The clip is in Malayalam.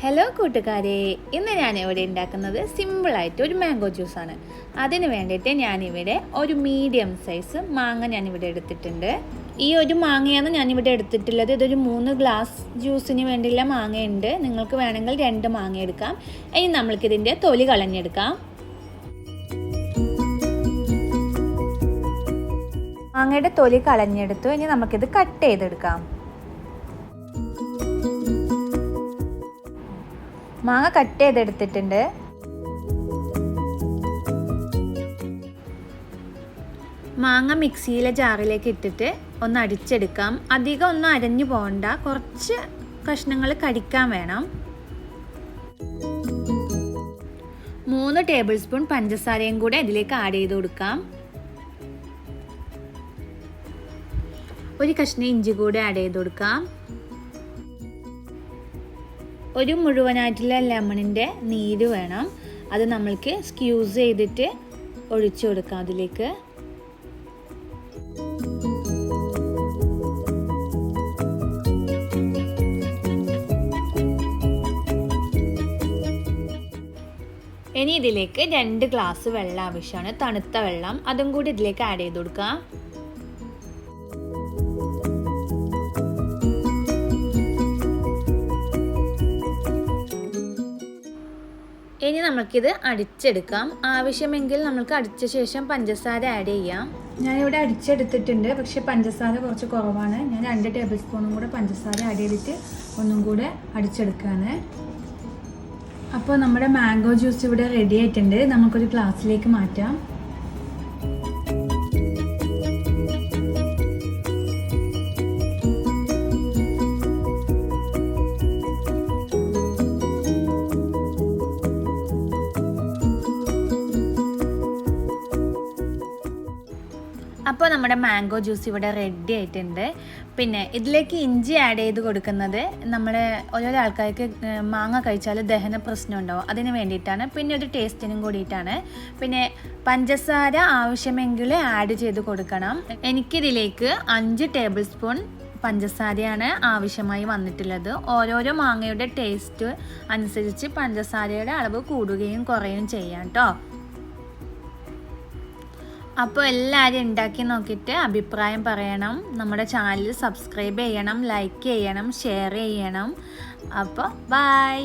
ഹലോ കൂട്ടുകാരെ, ഇന്ന് ഞാൻ ഇവിടെ ഉണ്ടാക്കുന്നത് സിമ്പിളായിട്ട് ഒരു മാംഗോ ജ്യൂസാണ്. അതിന് വേണ്ടിയിട്ട് ഞാനിവിടെ ഒരു മീഡിയം സൈസ് മാങ്ങ ഞാനിവിടെ എടുത്തിട്ടുണ്ട്. ഈ ഒരു മാങ്ങയാണ് ഞാനിവിടെ എടുത്തിട്ടുള്ളത്. ഇതൊരു 3 ഗ്ലാസ് ജ്യൂസിന് വേണ്ടിയുള്ള മാങ്ങയുണ്ട്. നിങ്ങൾക്ക് വേണമെങ്കിൽ 2 മാങ്ങ എടുക്കാം. ഇനി നമ്മൾക്കിതിൻ്റെ തൊലി കളഞ്ഞെടുക്കാം. മാങ്ങയുടെ തൊലി കളഞ്ഞെടുത്തു. ഇനി നമുക്കിത് കട്ട് ചെയ്തെടുക്കാം. മാങ്ങ കട്ട് ചെയ്തെടുത്തിട്ടുണ്ട്. മാങ്ങ മിക്സിയിലെ ജാറിലേക്ക് ഇട്ടിട്ട് ഒന്ന് അടിച്ചെടുക്കാം. അധികം ഒന്നും അരഞ്ഞു പോകണ്ട, കുറച്ച് കഷ്ണങ്ങൾ കടിക്കാൻ വേണം. 3 ടേബിൾ സ്പൂൺ പഞ്ചസാരയും കൂടെ ഇതിലേക്ക് ആഡ് ചെയ്ത് കൊടുക്കാം. ഒരു കഷ്ണം ഇഞ്ചി കൂടെ ആഡ് ചെയ്ത് കൊടുക്കാം. ഒരു മുഴുവനായിട്ടുള്ള ലെമണിൻ്റെ നീര് വേണം. അത് നമ്മൾക്ക് സ്ക്യൂസ് ചെയ്തിട്ട് ഒഴിച്ചു കൊടുക്കാം അതിലേക്ക്. ഇനി ഇതിലേക്ക് 2 ഗ്ലാസ് വെള്ളം ആവശ്യമാണ്, തണുത്ത വെള്ളം. അതും കൂടി ഇതിലേക്ക് ആഡ് ചെയ്ത് കൊടുക്കാം. ഇനി നമുക്കിത് അടിച്ചെടുക്കാം. ആവശ്യമെങ്കിൽ നമുക്ക് അടിച്ച ശേഷം പഞ്ചസാര ആഡ് ചെയ്യാം. ഞാനിവിടെ അടിച്ചെടുത്തിട്ടുണ്ട്, പക്ഷേ പഞ്ചസാര കുറച്ച് കുറവാണ്. ഞാൻ 2 ടേബിൾ സ്പൂണും കൂടെ പഞ്ചസാര ആഡ് ചെയ്തിട്ട് ഒന്നും കൂടെ അടിച്ചെടുക്കുകയാണ്. അപ്പോൾ നമ്മുടെ മാംഗോ ജ്യൂസ് ഇവിടെ റെഡി ആയിട്ടുണ്ട്. നമുക്കൊരു ഗ്ലാസ്സിലേക്ക് മാറ്റാം. അപ്പോൾ നമ്മുടെ മാംഗോ ജ്യൂസ് ഇവിടെ റെഡി ആയിട്ടുണ്ട്. പിന്നെ ഇതിലേക്ക് ഇഞ്ചി ആഡ് ചെയ്ത് കൊടുക്കുന്നത് നമ്മുടെ ഓരോ ആൾക്കാർക്ക് മാങ്ങ കഴിച്ചാൽ ദഹന പ്രശ്നം ഉണ്ടാവും, അതിന് വേണ്ടിയിട്ടാണ്. പിന്നെ ഒരു ടേസ്റ്റിനും കൂടിയിട്ടാണ്. പിന്നെ പഞ്ചസാര ആവശ്യമെങ്കിൽ ആഡ് ചെയ്ത് കൊടുക്കണം. എനിക്കിതിലേക്ക് 5 ടേബിൾ സ്പൂൺ പഞ്ചസാരയാണ് ആവശ്യമായി വന്നിട്ടുള്ളത്. ഓരോരോ മാങ്ങയുടെ ടേസ്റ്റ് അനുസരിച്ച് പഞ്ചസാരയുടെ അളവ് കൂടുകയും കുറയുകയും ചെയ്യാം കേട്ടോ. അപ്പോൾ എല്ലാവരും ഉണ്ടാക്കി നോക്കിയിട്ട് അഭിപ്രായം പറയണം. നമ്മുടെ ചാനൽ സബ്സ്ക്രൈബ് ചെയ്യണം, ലൈക്ക് ചെയ്യണം, ഷെയർ ചെയ്യണം. അപ്പോൾ ബൈ.